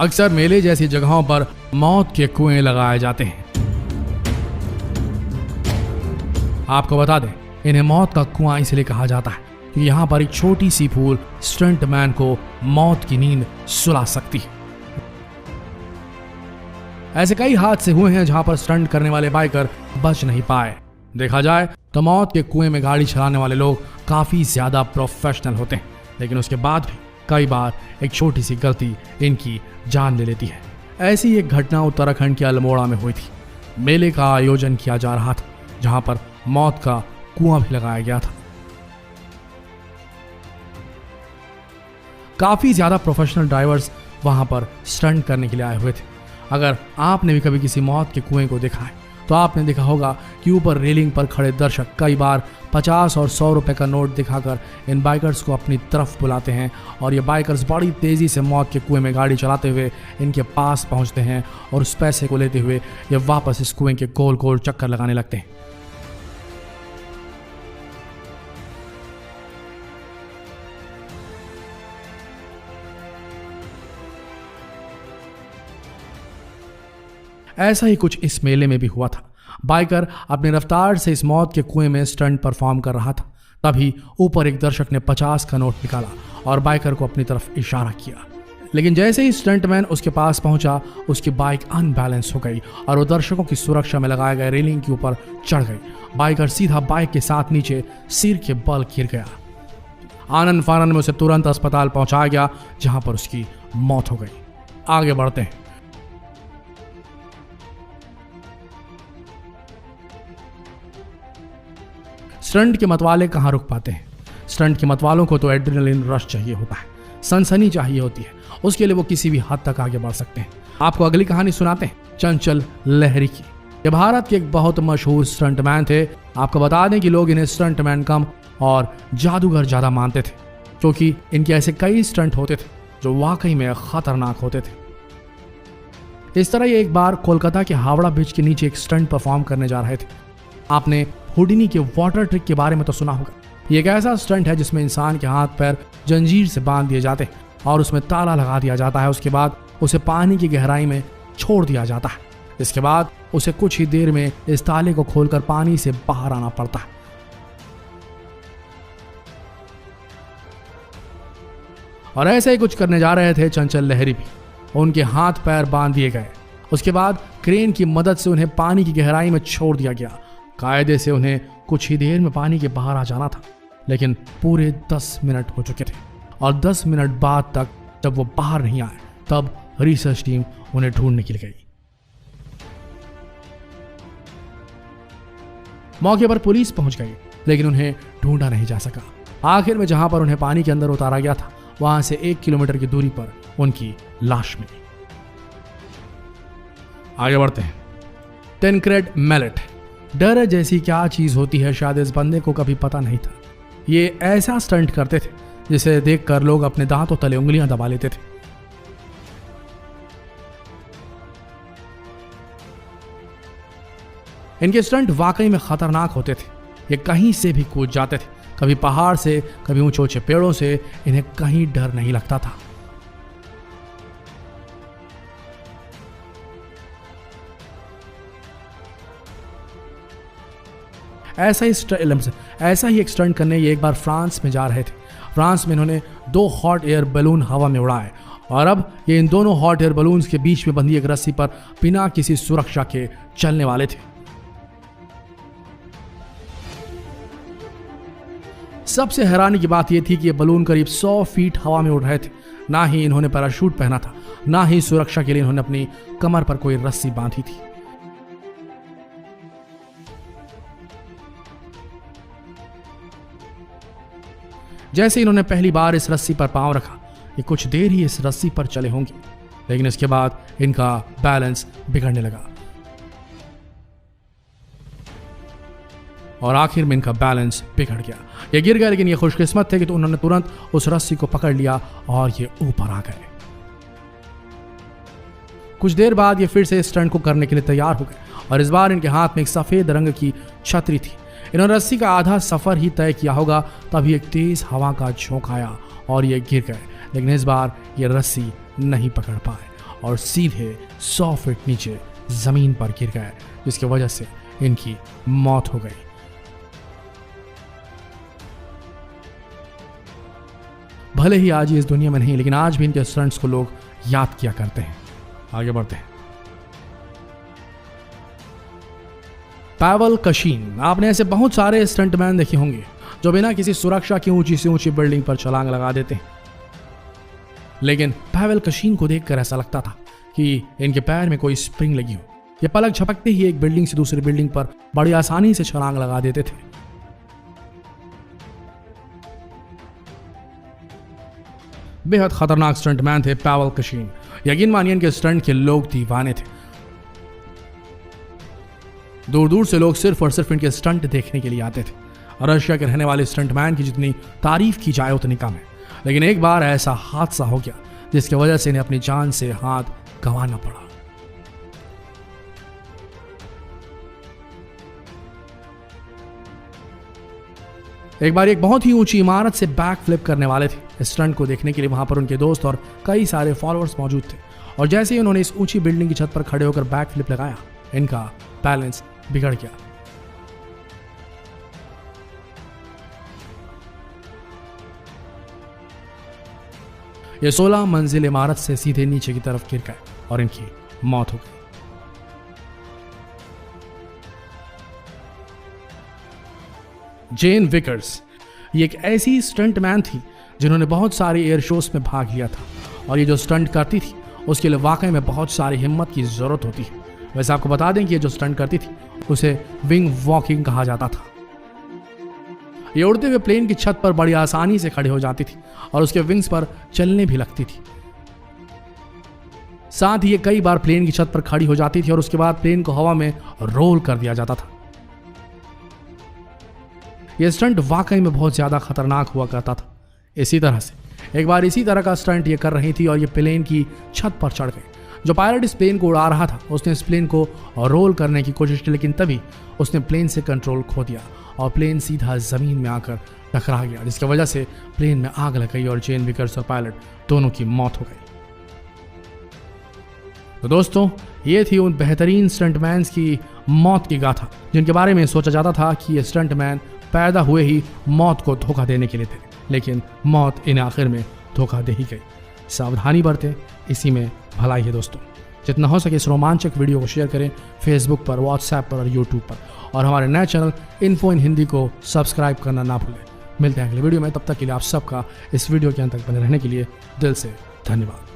अक्सर मेले जैसी जगहों पर मौत के कुएं लगाए जाते हैं। आपको बता दें, इन्हें मौत का कुआं इसलिए कहा जाता है कि यहाँ पर एक छोटी सी फूल स्टंटमैन को मौत की नींद सुला सकती है। ऐसे कई हादसे हुए हैं जहां पर स्टंट करने वाले बाइकर बच नहीं पाए। देखा जाए तो मौत के कुएं में गाड़ी चलाने वाले लोग काफी ज्यादा प्रोफेशनल होते हैं, लेकिन उसके बाद भी कई बार एक छोटी सी गलती इनकी जान ले लेती है। ऐसी एक घटना उत्तराखंड के अल्मोड़ा में हुई थी। मेले का आयोजन किया जा रहा था जहां पर मौत का कुआं भी लगाया गया था। काफी ज्यादा प्रोफेशनल ड्राइवर्स वहां पर स्टंट करने के लिए आए हुए थे। अगर आपने भी कभी किसी मौत के कुएं को देखा है तो आपने देखा होगा कि ऊपर रेलिंग पर खड़े दर्शक कई बार 50 और 100 रुपए का नोट दिखाकर इन बाइकर्स को अपनी तरफ बुलाते हैं और ये बाइकर्स बड़ी तेजी से मौत के कुएं में गाड़ी चलाते हुए इनके पास पहुंचते हैं और उस पैसे को लेते हुए ये वापस इस कुएं के गोल गोल चक्कर लगाने लगते हैं। ऐसा ही कुछ इस मेले में भी हुआ था। बाइकर अपनी रफ्तार से इस मौत के कुएं में स्टंट परफॉर्म कर रहा था। तभी ऊपर एक दर्शक ने 50 का नोट निकाला और बाइकर को अपनी तरफ इशारा किया, लेकिन जैसे ही स्टंटमैन उसके पास पहुंचा उसकी बाइक अनबैलेंस हो गई और वो दर्शकों की सुरक्षा में लगाए गए रेलिंग के ऊपर चढ़ गई। बाइकर सीधा बाइक के साथ नीचे सिर के बल गिर गया। आनंद फानंद में उसे तुरंत अस्पताल पहुंचाया गया जहां पर उसकी मौत हो गई। आगे बढ़ते हैं। स्टंट के मतवाले कहां रुक पाते हैं? स्टंट के मतवालों को तो एड्रेनलिन रश चाहिए होता है, सनसनी चाहिए होती है। उसके लिए वो किसी भी हद तक आगे बढ़ सकते हैं। आपको अगली कहानी सुनाते हैं चंचल लहरी की। ये भारत के एक बहुत मशहूर स्टंटमैन थे। आपको बता दें कि लोग इन्हें स्टंटमैन कम और जादूगर ज्यादा मानते थे, क्योंकि इनके ऐसे कई स्टंट होते थे जो वाकई में खतरनाक होते थे। इस तरह ये एक बार कोलकाता के हावड़ा ब्रिज के नीचे एक स्टंट परफॉर्म करने जा रहे थे। आपने हुडिनी के वाटर ट्रिक के बारे में तो सुना होगा। ये एक ऐसा स्टंट है जिसमें इंसान के हाथ पैर जंजीर से बांध दिए जाते हैं और उसमें ताला लगा दिया जाता है। उसके बाद उसे पानी की गहराई में छोड़ दिया जाता है। इसके बाद उसे कुछ ही देर में इस ताले को खोलकर पानी से बाहर आना पड़ता है। और ऐसे ही कुछ करने जा रहे थे चंचल लहरी भी। उनके हाथ पैर बांध दिए गए। उसके बाद क्रेन की मदद से उन्हें पानी की गहराई में छोड़ दिया गया। कायदे से उन्हें कुछ ही देर में पानी के बाहर आ जाना था, लेकिन पूरे 10 मिनट हो चुके थे और 10 मिनट बाद तक जब वो बाहर नहीं आए तब रिसर्च टीम उन्हें ढूंढ निकल गई। मौके पर पुलिस पहुंच गई, लेकिन उन्हें ढूंढा नहीं जा सका। आखिर में जहां पर उन्हें पानी के अंदर उतारा गया था वहां से 1 किलोमीटर की दूरी पर उनकी लाश मिली। आगे बढ़ते हैं। टेनक्रेड मैलेट। डर जैसी क्या चीज होती है शायद इस बंदे को कभी पता नहीं था। ये ऐसा स्टंट करते थे जिसे देखकर लोग अपने दांतों तले उंगलियां दबा लेते थे। इनके स्टंट वाकई में खतरनाक होते थे। ये कहीं से भी कूद जाते थे, कभी पहाड़ से, कभी ऊंचे ऊंचे पेड़ों से। इन्हें कहीं डर नहीं लगता था। ऐसा ही एक स्टंट करने ये एक बार फ्रांस में जा रहे थे। फ्रांस में इन्होंने 2 हॉट एयर बैलून हवा में उड़ाए और अब ये इन दोनों हॉट एयर बैलून्स के बीच में बंधी एक रस्सी पर बिना किसी सुरक्षा के चलने वाले थे। सबसे हैरानी की बात यह थी कि ये बलून करीब 100 फीट हवा में उड़ रहे थे। ना ही इन्होंने पैराशूट पहना था, ना ही सुरक्षा के लिए इन्होंने अपनी कमर पर कोई रस्सी बांधी थी। जैसे इन्होंने पहली बार इस रस्सी पर पांव रखा, ये कुछ देर ही इस रस्सी पर चले होंगे, लेकिन इसके बाद इनका बैलेंस बिगड़ने लगा और आखिर में इनका बैलेंस बिगड़ गया। ये गिर गए, लेकिन ये खुशकिस्मत थे कि तो उन्होंने तुरंत उस रस्सी को पकड़ लिया और ये ऊपर आ गए। कुछ देर बाद ये फिर से इस स्टंट को करने के लिए तैयार हो गए और इस बार इनके हाथ में एक सफेद रंग की छतरी थी। इन्होंने रस्सी का आधा सफर ही तय किया होगा, तभी एक तेज हवा का झोंका आया और ये गिर गए, लेकिन इस बार ये रस्सी नहीं पकड़ पाए और सीधे 100 फीट नीचे जमीन पर गिर गए, जिसकी वजह से इनकी मौत हो गई। भले ही आज ये इस दुनिया में नहीं, लेकिन आज भी इनके स्टंट्स को लोग याद किया करते हैं। आगे बढ़ते हैं। पावेल कशीन। आपने ऐसे बहुत सारे स्टंटमैन देखे होंगे जो बिना किसी सुरक्षा की ऊंची से ऊंची बिल्डिंग पर छलांग लगा देते हैं, लेकिन पावेल कशीन को देखकर ऐसा लगता था कि इनके पैर में कोई स्प्रिंग लगी हो। ये पलक झपकते ही एक बिल्डिंग से दूसरी बिल्डिंग पर बड़ी आसानी से छलांग लगा देते थे। बेहद खतरनाक स्टंटमैन थे पावेल कशीन। यकीन मानिए इनके स्टंट के लोग दीवाने थे। दूर दूर से लोग सिर्फ और सिर्फ इनके स्टंट देखने के लिए आते थे। रशिया के रहने वाले स्टंटमैन की जितनी तारीफ की जाए उतनी कम है, लेकिन एक बार ऐसा हादसा हो गया जिसकी वजह से इन्हें अपनी जान से हाथ गंवाना पड़ा। एक बार एक बहुत ही ऊंची इमारत से बैक फ्लिप करने वाले थे। इस स्टंट को देखने के लिए वहां पर उनके दोस्त और कई सारे फॉलोअर्स मौजूद थे, और जैसे ही उन्होंने इस ऊंची बिल्डिंग की छत पर खड़े होकर बैक फ्लिप लगाया, इनका बैलेंस बिगड़ गया। ये 16 मंजिल इमारत से सीधे नीचे की तरफ गिर गए और इनकी मौत हो गई। जेन विकर्स, ये एक ऐसी स्टंटमैन थी जिन्होंने बहुत सारे एयर शोज में भाग लिया था, और ये जो स्टंट करती थी उसके लिए वाकई में बहुत सारी हिम्मत की जरूरत होती है। वैसे आपको बता दें कि ये जो स्टंट करती थी उसे विंग वॉकिंग कहा जाता था। ये उड़ते हुए प्लेन की छत पर बड़ी आसानी से खड़े हो जाती थी और उसके विंग्स पर चलने भी लगती थी। साथ ही ये कई बार प्लेन की छत पर खड़ी हो जाती थी और उसके बाद प्लेन को हवा में रोल कर दिया जाता था। यह स्टंट वाकई में बहुत ज्यादा खतरनाक हुआ करता था। इसी तरह से एक बार इसी तरह का स्टंट ये कर रही थी और ये प्लेन की छत पर चढ़ गई। जो पायलट इस प्लेन को उड़ा रहा था उसने इस प्लेन को रोल करने की कोशिश की, लेकिन तभी उसने प्लेन से कंट्रोल खो दिया और प्लेन सीधा जमीन में आकर टकरा गया, जिसकी वजह से प्लेन में आग लग गई और जेन विकर्स और पायलट दोनों की मौत हो गई। तो दोस्तों, ये थी उन बेहतरीन स्टंटमैन्स की मौत की गाथा जिनके बारे में सोचा जाता था कि ये स्टंटमैन पैदा हुए ही मौत को धोखा देने के लिए थे, लेकिन मौत इन्हें आखिर में धोखा दे ही गई। सावधानी बरतें, इसी में भलाई है दोस्तों। जितना हो सके इस रोमांचक वीडियो को शेयर करें फेसबुक पर, व्हाट्सएप पर और यूट्यूब पर, और हमारे नए चैनल इन्फो इन हिंदी को सब्सक्राइब करना ना भूलें। मिलते हैं अगले वीडियो में, तब तक के लिए आप सबका इस वीडियो के अंत तक बने रहने के लिए दिल से धन्यवाद।